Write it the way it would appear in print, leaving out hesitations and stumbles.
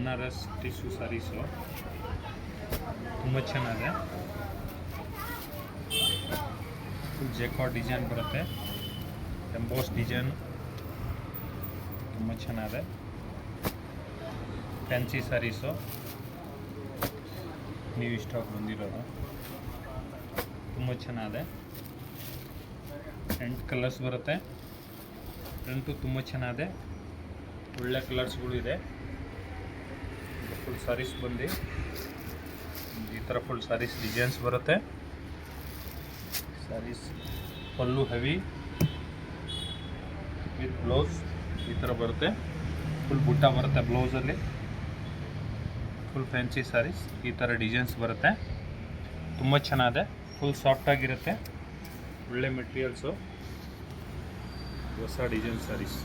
Banaras tissue saris ತುಂಬ ಚೆನ್ನಾಗಿದೆ. Full jacquard design ಬರುತ್ತೆ, ಎಂಬೋಸ್ ಡಿಸೈನ್ ತುಂಬ ಚೆನ್ನಾಗಿದೆ. ಫ್ಯಾನ್ಸಿ ಸ್ಯಾರೀಸು ನೀವು ಇಷ್ಟವಾಗಿ ಬಂದಿರೋದು ತುಂಬ ಚೆನ್ನಾಗಿದೆ. 8 ಕಲರ್ಸ್ ಬರುತ್ತೆ. ಪ್ರಿಂಟು ತುಂಬ ಚೆನ್ನಾಗಿದೆ, ಒಳ್ಳೆ ಕಲರ್ಸ್ಗಳಿದೆ. ಫುಲ್ ಸ್ಯಾರೀಸ್ ಬಂದು ಈ ಥರ ಫುಲ್ ಸ್ಯಾರೀಸ್ ಡಿಸೈನ್ಸ್ ಬರುತ್ತೆ. ಸ್ಯಾರೀಸ್ ಪಲ್ಲು ಹೆವಿ ವಿತ್ ಬ್ಲೌಸ್ ಈ ಥರ ಬರುತ್ತೆ. ಫುಲ್ ಬುಟ್ಟ ಬರುತ್ತೆ ಬ್ಲೌಸಲ್ಲಿ. ಫುಲ್ ಫ್ಯಾನ್ಸಿ ಸ್ಯಾರೀಸ್ ಈ ಥರ ಡಿಸೈನ್ಸ್ ಬರುತ್ತೆ, ತುಂಬ ಚೆನ್ನಾಗಿದೆ. ಫುಲ್ ಸಾಫ್ಟಾಗಿರುತ್ತೆ, ಒಳ್ಳೆ ಮೆಟೀರಿಯಲ್ಸು, ಹೊಸ ಡಿಸೈನ್ ಸ್ಯಾರೀಸ್.